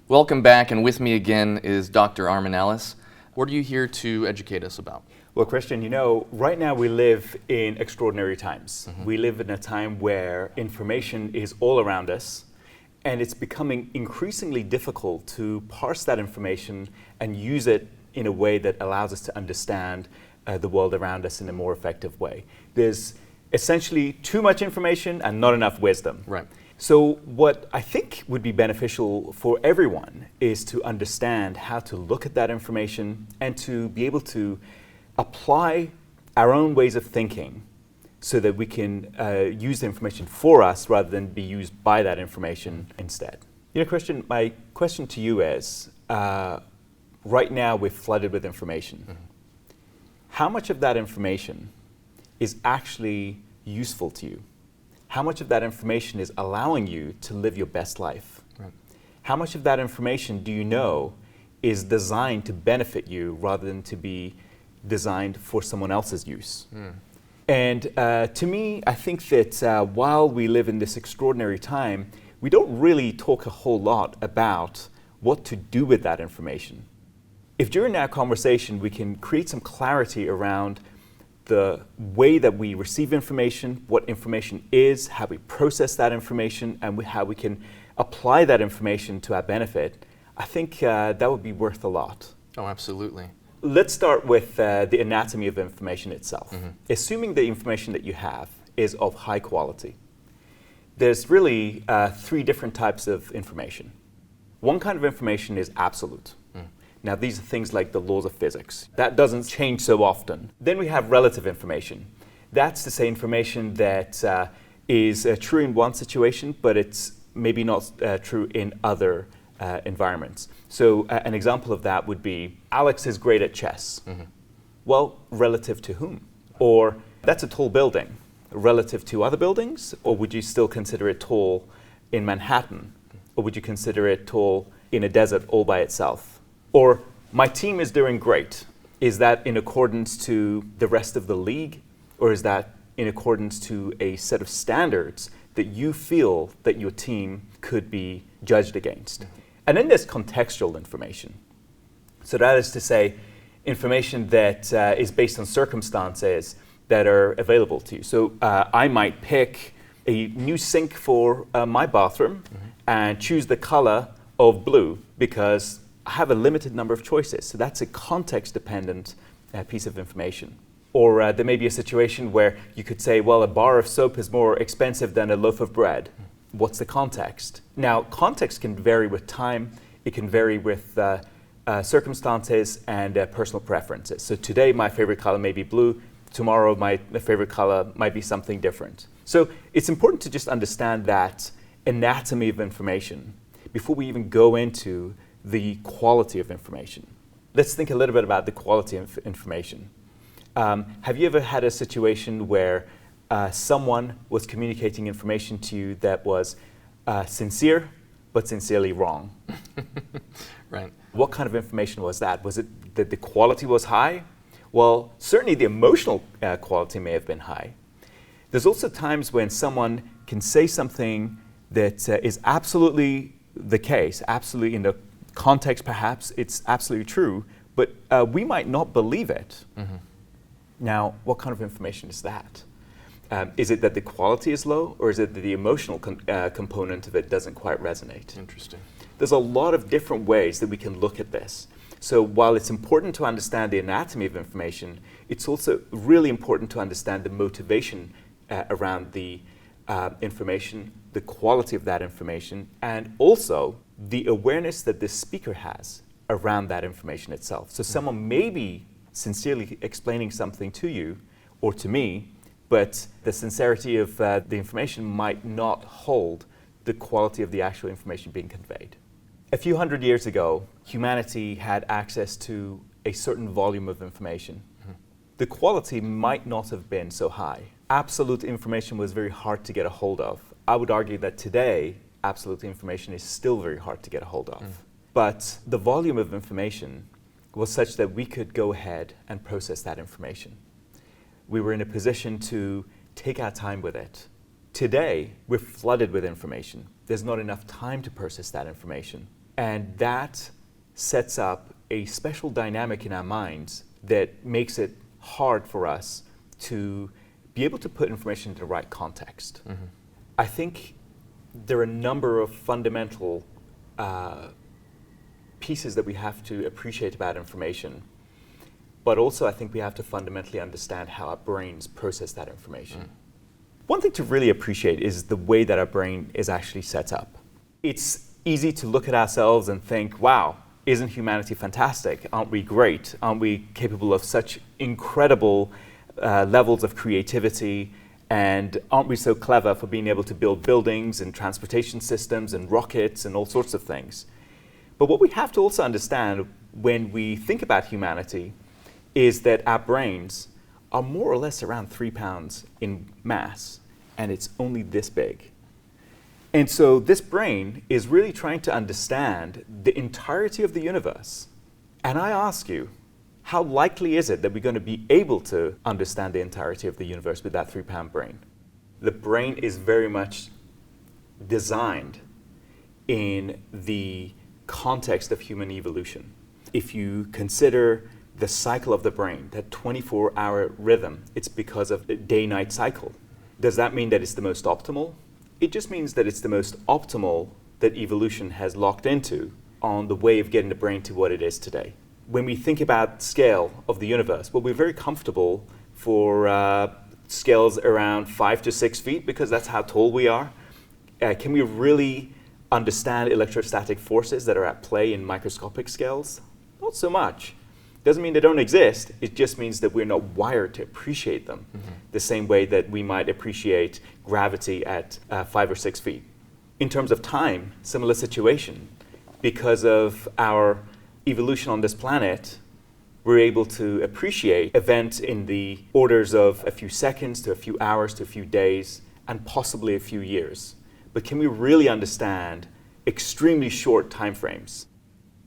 Welcome back, and with me again is Dr. Armin Ellis. What are you here to educate us about? Well, Christian, right now we live in extraordinary times. We live in a time where information is all around us, and it's becoming increasingly difficult to parse that information and use it in a way that allows us to understand the world around us in a more effective way. There's essentially too much information and not enough wisdom. Right. So what I think would be beneficial for everyone is to understand how to look at that information and to be able to apply our own ways of thinking so that we can use the information for us rather than be used by that information instead. Christian, my question to you is, right now we're flooded with information. How much of that information is actually useful to you? How much of that information is allowing you to live your best life? Right. How much of that information do you know is designed to benefit you rather than to be designed for someone else's use? And to me, I think that while we live in this extraordinary time, we don't really talk a whole lot about what to do with that information. If during our conversation we can create some clarity around the way that we receive information, what information is, how we process that information, and how we can apply that information to our benefit, I think that would be worth a lot. Oh, absolutely. Let's start with the anatomy of information itself. Assuming the information that you have is of high quality, there's really three different types of information. One kind of information is absolute. Now, these are things like the laws of physics. That doesn't change so often. Then we have relative information. That's to say information that is true in one situation, but it's maybe not true in other environments. So an example of that would be, Alex is great at chess. Well, relative to whom? Or, that's a tall building. Relative to other buildings? Or would you still consider it tall in Manhattan? Or would you consider it tall in a desert all by itself? Or, my team is doing great. Is that in accordance to the rest of the league? Or is that in accordance to a set of standards that you feel that your team could be judged against? And then there's contextual information. So that is to say, information that is based on circumstances that are available to you. So I might pick a new sink for my bathroom and choose the color of blue because I have a limited number of choices. So that's a context-dependent piece of information. Or there may be a situation where you could say, well, a bar of soap is more expensive than a loaf of bread. What's the context? Now, context can vary with time. It can vary with circumstances and personal preferences. So today, my favorite color may be blue. Tomorrow, my favorite color might be something different. So it's important to just understand that anatomy of information before we even go into the quality of information. Let's think a little bit about the quality of information. Have you ever had a situation where someone was communicating information to you that was sincere, but sincerely wrong? Right. What kind of information was that? Was it that the quality was high? Well, certainly the emotional quality may have been high. There's also times when someone can say something that is absolutely the case, absolutely in the context perhaps, it's absolutely true, but we might not believe it. Now, what kind of information is that? Is it that the quality is low, or is it that the emotional component of it doesn't quite resonate? Interesting. There's a lot of different ways that we can look at this. So while it's important to understand the anatomy of information, it's also really important to understand the motivation around the information, the quality of that information, and also the awareness that the speaker has around that information itself. So someone may be sincerely explaining something to you or to me, but the sincerity of the information might not hold the quality of the actual information being conveyed. A few hundred years ago, humanity had access to a certain volume of information. The quality might not have been so high. Absolute information was very hard to get a hold of. I would argue that today, absolute information is still very hard to get a hold of. But the volume of information was such that we could go ahead and process that information. We were in a position to take our time with it. Today, we're flooded with information. There's not enough time to process that information. And that sets up a special dynamic in our minds that makes it hard for us to be able to put information into the right context. I think there are a number of fundamental pieces that we have to appreciate about information, but also I think we have to fundamentally understand how our brains process that information. One thing to really appreciate is the way that our brain is actually set up. It's easy to look at ourselves and think, wow, isn't humanity fantastic? Aren't we great? Aren't we capable of such incredible levels of creativity? And aren't we so clever for being able to build buildings and transportation systems and rockets and all sorts of things? But what we have to also understand when we think about humanity is that our brains are more or less around 3 pounds in mass, and it's only this big. And so this brain is really trying to understand the entirety of the universe. And I ask you, how likely is it that we're going to be able to understand the entirety of the universe with that 3-pound brain? The brain is very much designed in the context of human evolution. If you consider the cycle of the brain, that 24-hour rhythm, it's because of the day-night cycle. Does that mean that it's the most optimal? It just means that it's the most optimal that evolution has locked into on the way of getting the brain to what it is today. When we think about scale of the universe, well, we're very comfortable for scales around 5 to 6 feet because that's how tall we are. Can we really understand electrostatic forces that are at play in microscopic scales? Not so much. Doesn't mean they don't exist. It just means that we're not wired to appreciate them the same way that we might appreciate gravity at 5 or 6 feet. In terms of time, similar situation. Because of our evolution on this planet, we're able to appreciate events in the orders of a few seconds to a few hours to a few days and possibly a few years. But can we really understand extremely short time frames?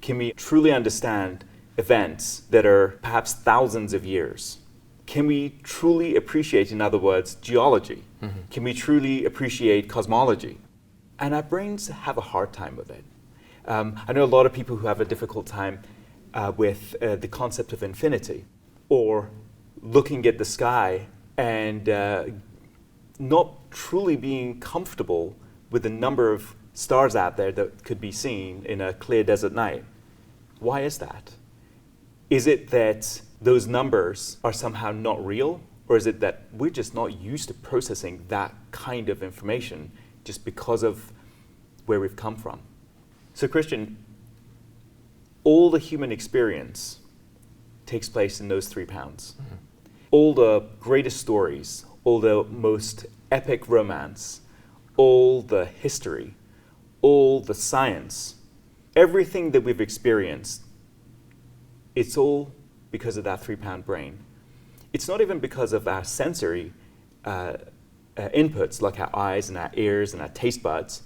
Can we truly understand events that are perhaps thousands of years? Can we truly appreciate, in other words, geology? Can we truly appreciate cosmology? And our brains have a hard time with it. I know a lot of people who have a difficult time with the concept of infinity, or looking at the sky and not truly being comfortable with the number of stars out there that could be seen in a clear desert night. Why is that? Is it that those numbers are somehow not real, or is it that we're just not used to processing that kind of information just because of where we've come from? So, Christian, all the human experience takes place in those 3 pounds. All the greatest stories, all the most epic romance, all the history, all the science, everything that we've experienced, it's all because of that 3-pound brain. It's not even because of our sensory inputs like our eyes and our ears and our taste buds.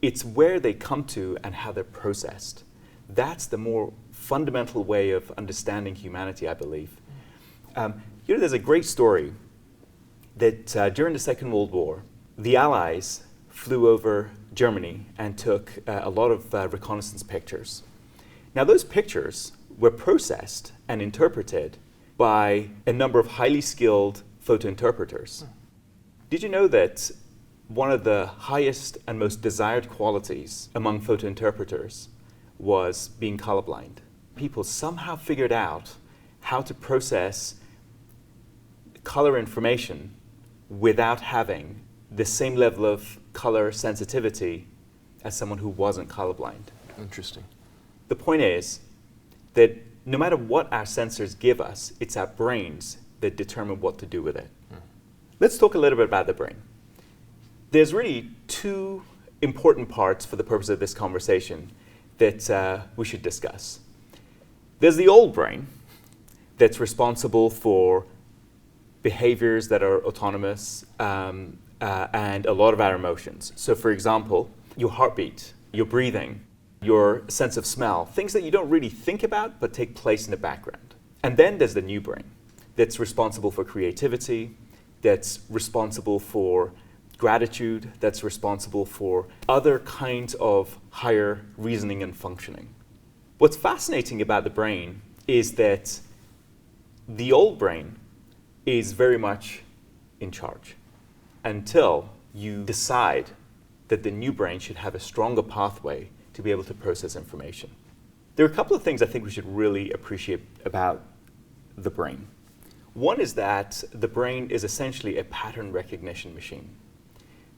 It's where they come to and how they're processed. That's the more fundamental way of understanding humanity, I believe. There's a great story that during the Second World War, the Allies flew over Germany and took a lot of reconnaissance pictures. Now, those pictures were processed and interpreted by a number of highly skilled photo interpreters. Did you know that one of the highest and most desired qualities among photo interpreters was being colorblind? People somehow figured out how to process color information without having the same level of color sensitivity as someone who wasn't colorblind. Interesting. The point is that no matter what our sensors give us, it's our brains that determine what to do with it. Let's talk a little bit about the brain. There's really 2 important parts for the purpose of this conversation that we should discuss. There's the old brain that's responsible for behaviors that are autonomous and a lot of our emotions. So, for example, your heartbeat, your breathing, your sense of smell, things that you don't really think about but take place in the background. And then there's the new brain that's responsible for creativity, that's responsible for gratitude, that's responsible for other kinds of higher reasoning and functioning. What's fascinating about the brain is that the old brain is very much in charge until you decide that the new brain should have a stronger pathway to be able to process information. There are a couple of things I think we should really appreciate about the brain. One is that the brain is essentially a pattern recognition machine.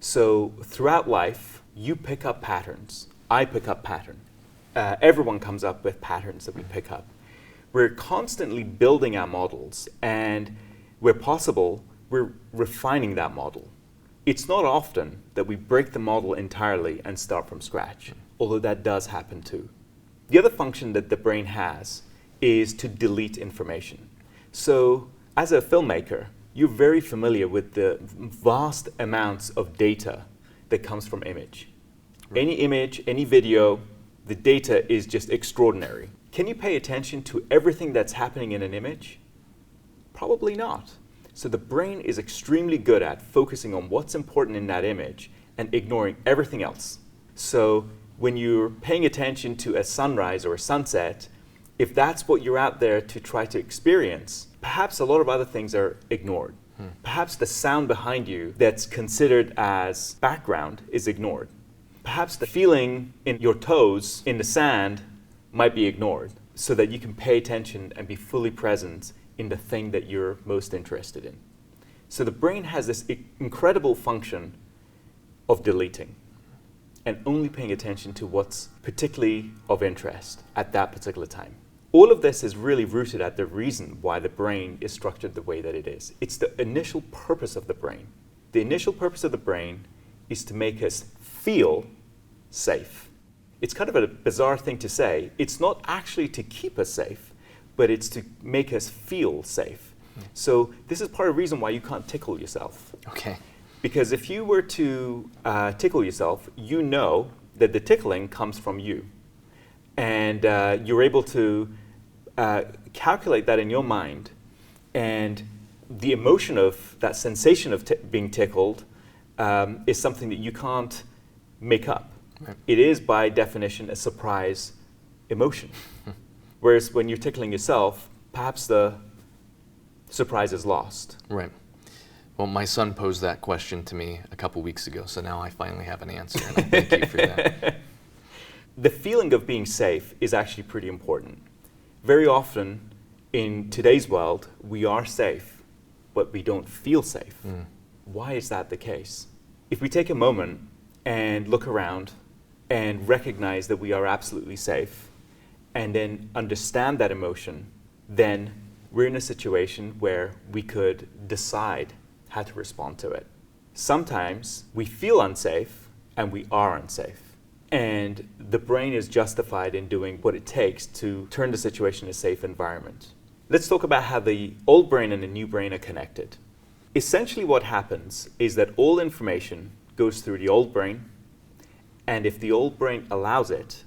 So throughout life, you pick up patterns. I pick up patterns. Everyone comes up with patterns that we pick up. We're constantly building our models, and where possible, we're refining that model. It's not often that we break the model entirely and start from scratch, although that does happen too. The other function that the brain has is to delete information. So as a filmmaker, you're very familiar with the vast amounts of data that comes from image. Right. Any image, any video, the data is just extraordinary. Can you pay attention to everything that's happening in an image? Probably not. So the brain is extremely good at focusing on what's important in that image and ignoring everything else. So when you're paying attention to a sunrise or a sunset, if that's what you're out there to try to experience, perhaps a lot of other things are ignored. Perhaps the sound behind you that's considered as background is ignored. Perhaps the feeling in your toes in the sand might be ignored so that you can pay attention and be fully present in the thing that you're most interested in. So the brain has this incredible function of deleting and only paying attention to what's particularly of interest at that particular time. All of this is really rooted at the reason why the brain is structured the way that it is. It's the initial purpose of the brain. The initial purpose of the brain is to make us feel safe. It's kind of a bizarre thing to say. It's not actually to keep us safe, but it's to make us feel safe. So this is part of the reason why you can't tickle yourself. Okay. Because if you were to tickle yourself, you know that the tickling comes from you. And you're able to calculate that in your mind. And the emotion of that sensation of being tickled is something that you can't make up. Right. It is, by definition, a surprise emotion. Whereas when you're tickling yourself, perhaps the surprise is lost. Right. Well, my son posed that question to me a couple weeks ago, so now I finally have an answer, and I thank you for that. The feeling of being safe is actually pretty important. Very often in today's world, we are safe, but we don't feel safe. Why is that the case? If we take a moment and look around and recognize that we are absolutely safe, and then understand that emotion, then we're in a situation where we could decide how to respond to it. Sometimes we feel unsafe and we are unsafe. And the brain is justified in doing what it takes to turn the situation into a safe environment. Let's talk about how the old brain and the new brain are connected. Essentially what happens is that all information goes through the old brain, and if the old brain allows it,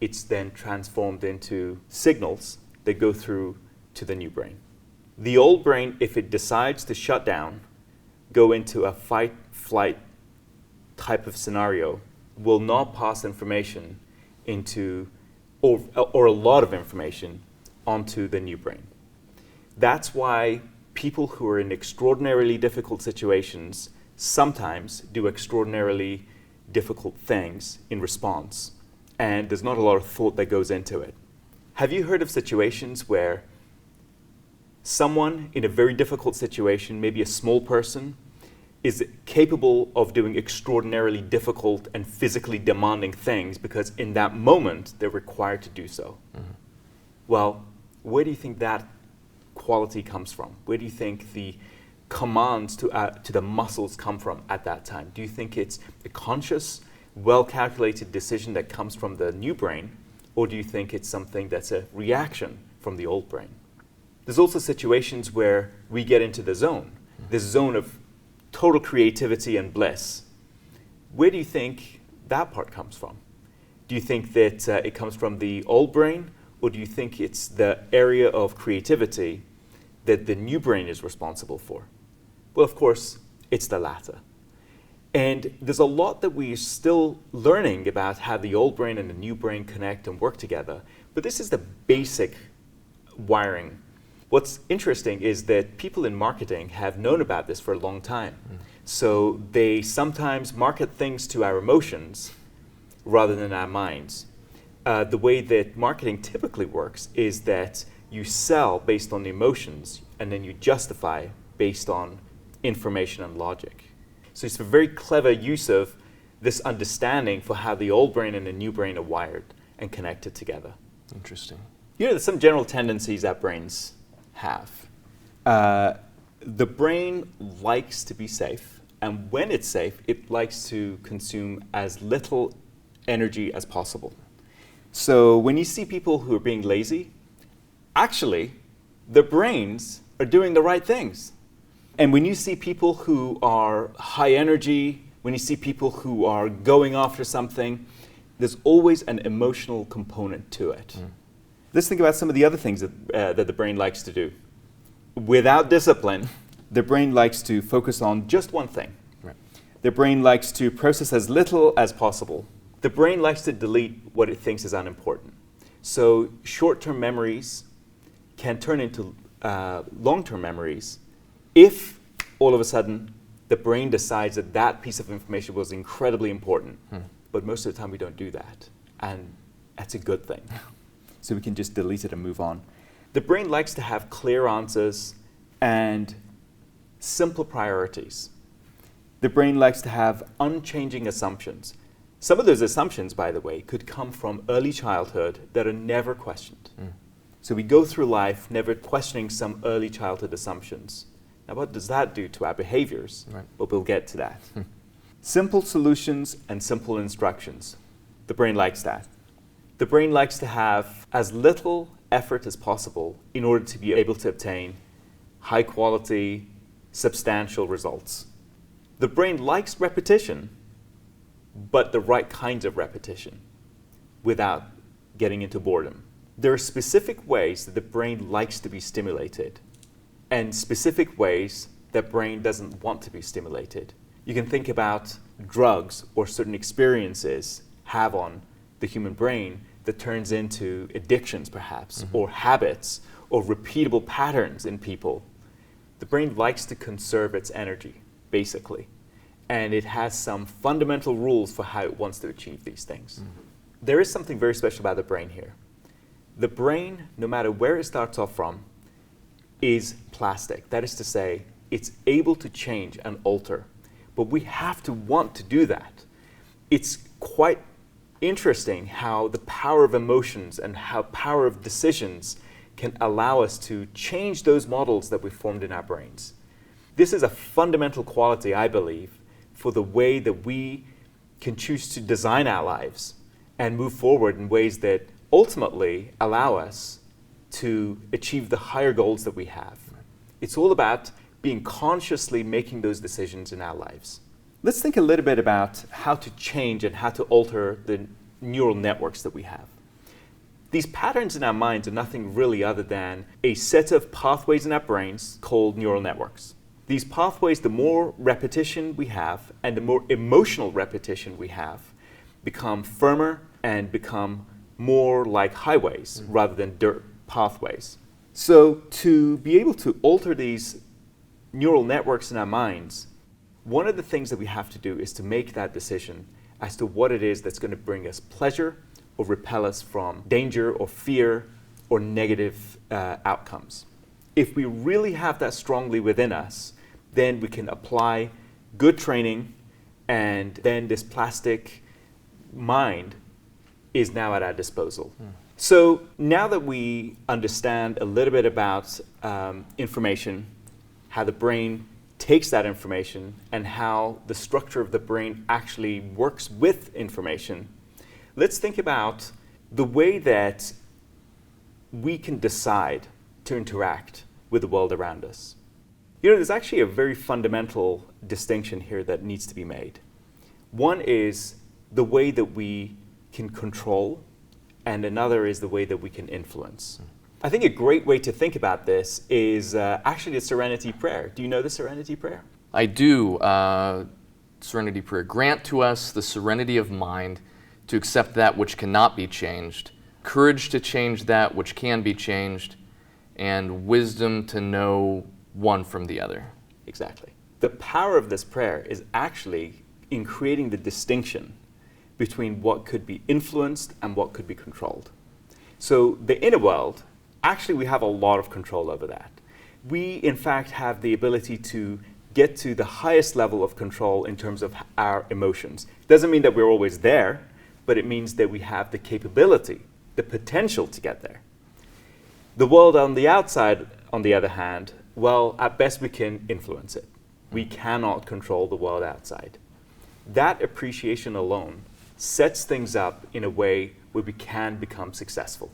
it's then transformed into signals that go through to the new brain. The old brain, if it decides to shut down, go into a fight-flight type of scenario, will not pass information into, or a lot of information, onto the new brain. That's why people who are in extraordinarily difficult situations sometimes do extraordinarily difficult things in response, and there's not a lot of thought that goes into it. Have you heard of situations where someone in a very difficult situation, maybe a small person, is capable of doing extraordinarily difficult and physically demanding things because in that moment they're required to do so? Well, where do you think that quality comes from? Where do you think the commands to the muscles come from at that time? Do you think it's a conscious, well-calculated decision that comes from the new brain, or do you think it's something that's a reaction from the old brain? There's also situations where we get into the zone, this zone of total creativity and bliss. Where do you think that part comes from? Do you think that it comes from the old brain, or do you think it's the area of creativity that the new brain is responsible for? Well, of course, it's the latter. And there's a lot that we're still learning about how the old brain and the new brain connect and work together. But this is the basic wiring. What's interesting is that people in marketing have known about this for a long time. So they sometimes market things to our emotions rather than our minds. The way that marketing typically works is that you sell based on the emotions and then you justify based on information and logic. So it's a very clever use of this understanding for how the old brain and the new brain are wired and connected together. Interesting. You know, there's some general tendencies that brains have. The brain likes to be safe, and when it's safe, it likes to consume as little energy as possible. So when you see people who are being lazy, actually, their brains are doing the right things. And when you see people who are high energy, when you see people who are going after something, there's always an emotional component to it. Let's think about some of the other things that the brain likes to do. Without discipline, the brain likes to focus on just one thing. Right. The brain likes to process as little as possible. The brain likes to delete what it thinks is unimportant. So short-term memories can turn into long-term memories if all of a sudden the brain decides that that piece of information was incredibly important. But most of the time we don't do that. And that's a good thing. So we can just delete it and move on. The brain likes to have clear answers and simple priorities. The brain likes to have unchanging assumptions. Some of those assumptions, by the way, could come from early childhood that are never questioned. So we go through life never questioning some early childhood assumptions. Now, what does that do to our behaviors? Right. But we'll get to that. Simple solutions and simple instructions. The brain likes that. The brain likes to have as little effort as possible in order to be able to obtain high quality, substantial results. The brain likes repetition, but the right kinds of repetition without getting into boredom. There are specific ways that the brain likes to be stimulated and specific ways that brain doesn't want to be stimulated. You can think about drugs or certain experiences have on the human brain that turns into addictions perhaps, or habits, or repeatable patterns in people. The brain likes to conserve its energy, basically. And it has some fundamental rules for how it wants to achieve these things. There is something very special about the brain here. The brain, no matter where it starts off from, is plastic. That is to say, it's able to change and alter. But we have to want to do that. It's quite interesting how the power of emotions and how power of decisions can allow us to change those models that we formed in our brains. This is a fundamental quality, I believe, for the way that we can choose to design our lives and move forward in ways that ultimately allow us to achieve the higher goals that we have. It's all about being consciously making those decisions in our lives. Let's think a little bit about how to change and how to alter the neural networks that we have. These patterns in our minds are nothing really other than a set of pathways in our brains called neural networks. These pathways, the more repetition we have and the more emotional repetition we have, become firmer and become more like highways rather than dirt pathways. So to be able to alter these neural networks in our minds, one of the things that we have to do is to make that decision as to what it is that's going to bring us pleasure or repel us from danger or fear or negative outcomes. If we really have that strongly within us, then we can apply good training, and then this plastic mind is now at our disposal. So now that we understand a little bit about information, how the brain takes that information, and how the structure of the brain actually works with information, let's think about the way that we can decide to interact with the world around us. You know, there's actually a very fundamental distinction here that needs to be made. One is the way that we can control, and another is the way that we can influence. I think a great way to think about this is actually the Serenity Prayer. Do you know the Serenity Prayer? I do. serenity prayer. Grant to us the serenity of mind to accept that which cannot be changed, courage to change that which can be changed, and wisdom to know one from the other. Exactly. The power of this prayer is actually in creating the distinction between what could be influenced and what could be controlled. So the inner world, actually we have a lot of control over that. We, in fact, have the ability to get to the highest level of control in terms of our emotions. It doesn't mean that we're always there, but it means that we have the capability, the potential to get there. The world on the outside, on the other hand, well, at best we can influence it. We cannot control the world outside. That appreciation alone sets things up in a way where we can become successful.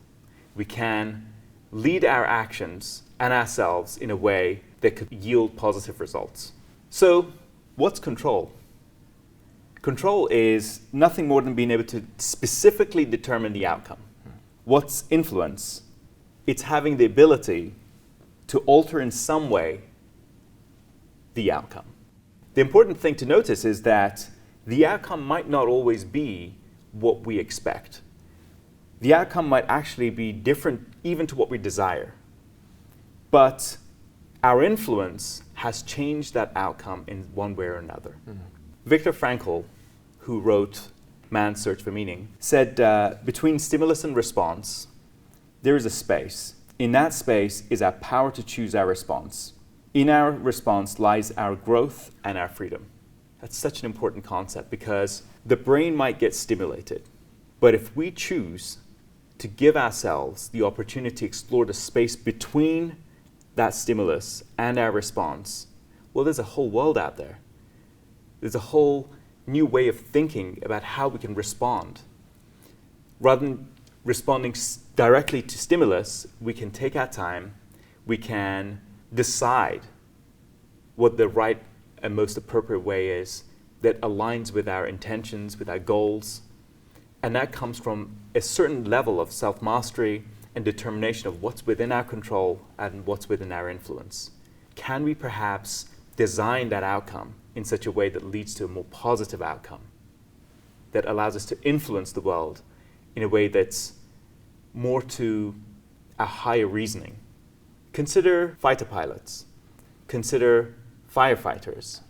We can lead our actions and ourselves in a way that could yield positive results. So, what's control? Control is nothing more than being able to specifically determine the outcome. What's influence? It's having the ability to alter in some way the outcome. The important thing to notice is that the outcome might not always be what we expect. The outcome might actually be different even to what we desire. But our influence has changed that outcome in one way or another. Viktor Frankl, who wrote Man's Search for Meaning, said between stimulus and response, there is a space. In that space is our power to choose our response. In our response lies our growth and our freedom. That's such an important concept because the brain might get stimulated, but if we choose to give ourselves the opportunity to explore the space between that stimulus and our response, well, there's a whole world out there. There's a whole new way of thinking about how we can respond. Rather than responding directly to stimulus, we can take our time, we can decide what the right and most appropriate way is that aligns with our intentions, with our goals. And that comes from a certain level of self-mastery and determination of what's within our control and what's within our influence. Can we perhaps design that outcome in such a way that leads to a more positive outcome, that allows us to influence the world in a way that's more to a higher reasoning? Consider fighter pilots. Consider firefighters.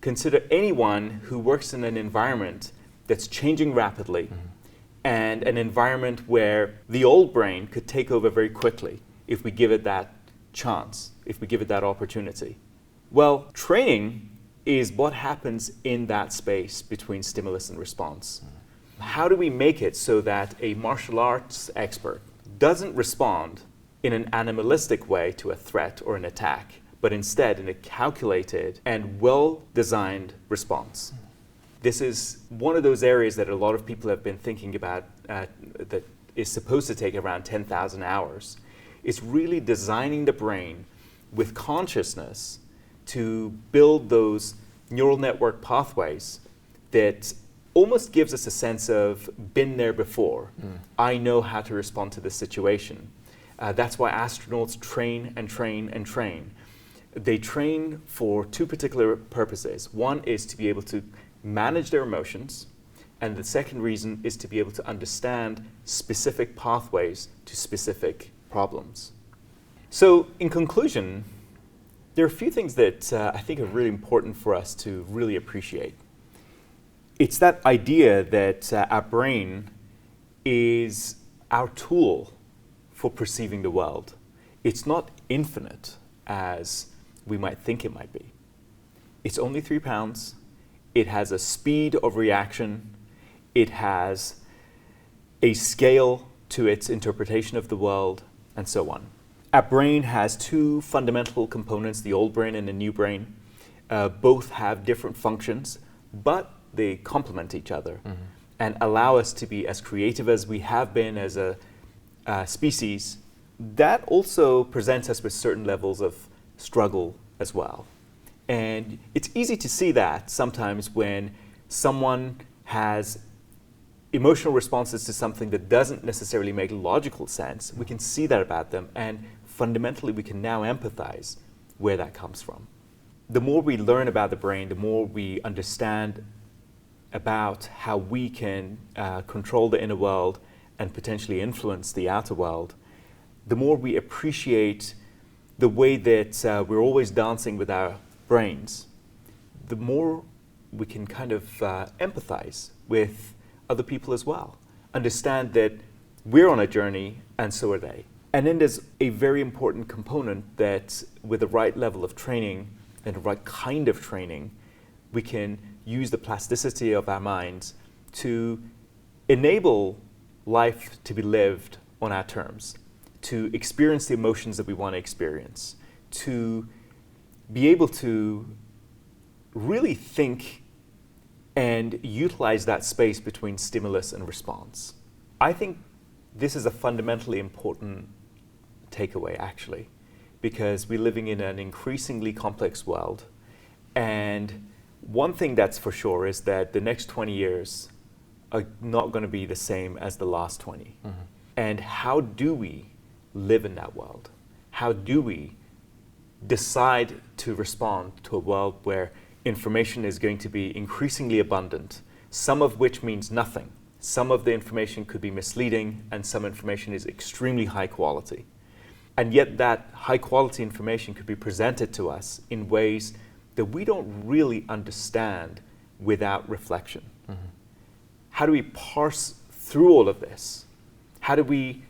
Consider anyone who works in an environment that's changing rapidly and an environment where the old brain could take over very quickly if we give it that chance, if we give it that opportunity. Well, training is what happens in that space between stimulus and response. How do we make it so that a martial arts expert doesn't respond in an animalistic way to a threat or an attack, but instead in a calculated and well-designed response? This is one of those areas that a lot of people have been thinking about that is supposed to take around 10,000 hours. It's really designing the brain with consciousness to build those neural network pathways that almost gives us a sense of been there before. I know how to respond to this situation. That's why astronauts train and train and train. They train for two particular purposes. One is to be able to manage their emotions, and the second reason is to be able to understand specific pathways to specific problems. So in conclusion, there are a few things that I think are really important for us to really appreciate. It's that idea that our brain is our tool for perceiving the world. It's not infinite as we might think it might be. It's only 3 pounds. It has a speed of reaction. It has a scale to its interpretation of the world, and so on. Our brain has two fundamental components, the old brain and the new brain. Both have different functions, but they complement each other and allow us to be as creative as we have been as a species. That also presents us with certain levels of struggle as well. And it's easy to see that sometimes when someone has emotional responses to something that doesn't necessarily make logical sense. We can see that about them, and fundamentally we can now empathize where that comes from. the more we learn about the brain, the more we understand about how we can control the inner world and potentially influence the outer world, the more we appreciate the way that we're always dancing with our brains, the more we can kind of empathize with other people as well. Understand that we're on a journey and so are they. And then there's a very important component that with the right level of training and the right kind of training, we can use the plasticity of our minds to enable life to be lived on our terms, to experience the emotions that we want to experience, to be able to really think and utilize that space between stimulus and response. I think this is a fundamentally important takeaway, actually, because we're living in an increasingly complex world. And one thing that's for sure is that the next 20 years are not going to be the same as the last 20. Mm-hmm. And how do we live in that world? How do we decide to respond to a world where information is going to be increasingly abundant, some of which means nothing? Some of the information could be misleading, and some information is extremely high quality. And yet that high quality information could be presented to us in ways that we don't really understand without reflection. Mm-hmm. How do we parse through all of this? How do we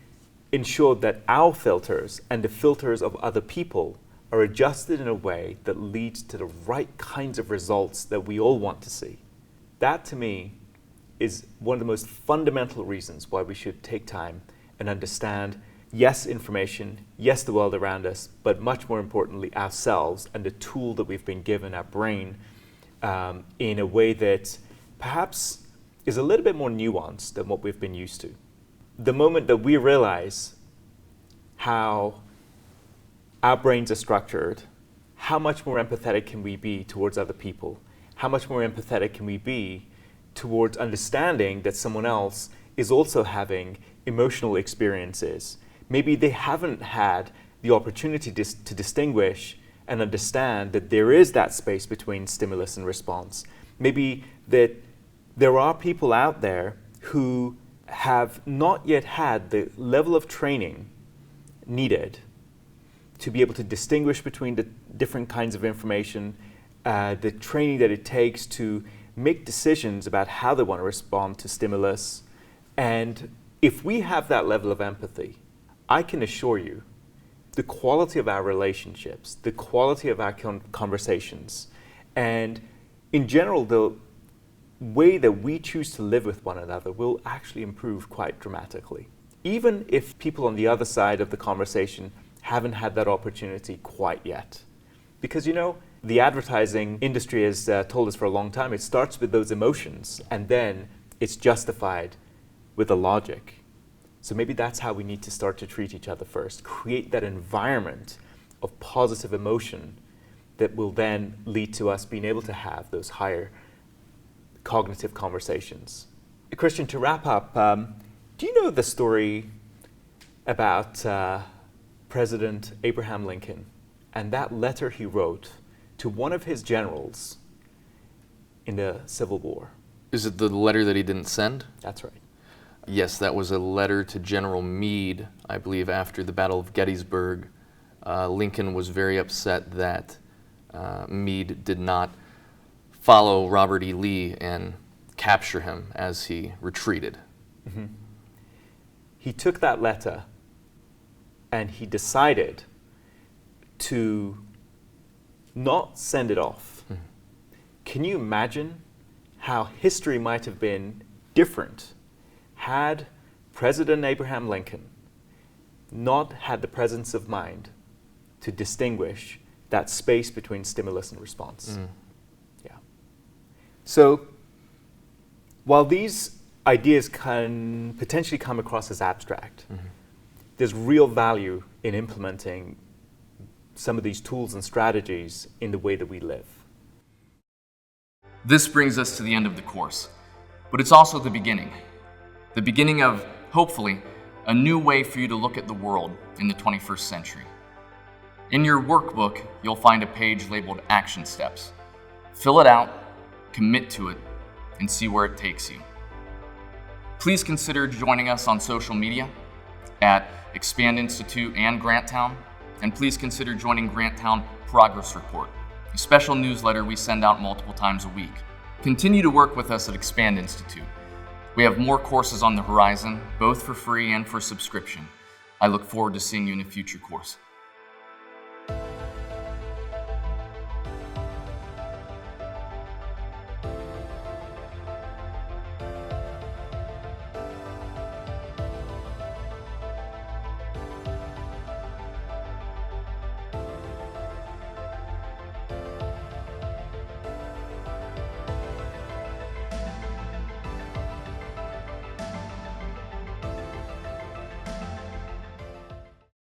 ensure that our filters and the filters of other people are adjusted in a way that leads to the right kinds of results that we all want to see? That, to me, is one of the most fundamental reasons why we should take time and understand, yes, information, yes, the world around us, but much more importantly, ourselves and the tool that we've been given, our brain, in a way that perhaps is a little bit more nuanced than what we've been used to. The moment that we realize how our brains are structured, how much more empathetic can we be towards other people? How much more empathetic can we be towards understanding that someone else is also having emotional experiences? Maybe they haven't had the opportunity to distinguish and understand that there is that space between stimulus and response. Maybe that there are people out there who have not yet had the level of training needed to be able to distinguish between the different kinds of information, the training that it takes to make decisions about how they want to respond to stimulus. And if we have that level of empathy, I can assure you the quality of our relationships, the quality of our conversations, and in general, the way that we choose to live with one another will actually improve quite dramatically. Even if people on the other side of the conversation haven't had that opportunity quite yet. Because, you know, the advertising industry has told us for a long time, it starts with those emotions and then it's justified with the logic. So maybe that's how we need to start to treat each other first. Create that environment of positive emotion that will then lead to us being able to have those higher cognitive conversations. Christian, to wrap up, do you know the story about President Abraham Lincoln and that letter he wrote to one of his generals in the Civil War? Is it the letter that he didn't send? That's right. Yes, that was a letter to General Meade, I believe, after the Battle of Gettysburg. Lincoln was very upset that Meade did not follow Robert E. Lee and capture him as he retreated. Mm-hmm. He took that letter and he decided to not send it off. Mm-hmm. Can you imagine how history might have been different had President Abraham Lincoln not had the presence of mind to distinguish that space between stimulus and response? Mm. Yeah. So, while these ideas can potentially come across as abstract, mm-hmm. there's real value in implementing some of these tools and strategies in the way that we live. This brings us to the end of the course, but it's also the beginning of, hopefully, a new way for you to look at the world in the 21st century. In your workbook, you'll find a page labeled Action Steps. Fill it out, commit to it, and see where it takes you. Please consider joining us on social media at Expand Institute and Granttown, and please consider joining Granttown Progress Report, a special newsletter we send out multiple times a week. Continue to work with us at Expand Institute. We have more courses on the horizon, both for free and for subscription. I look forward to seeing you in a future course.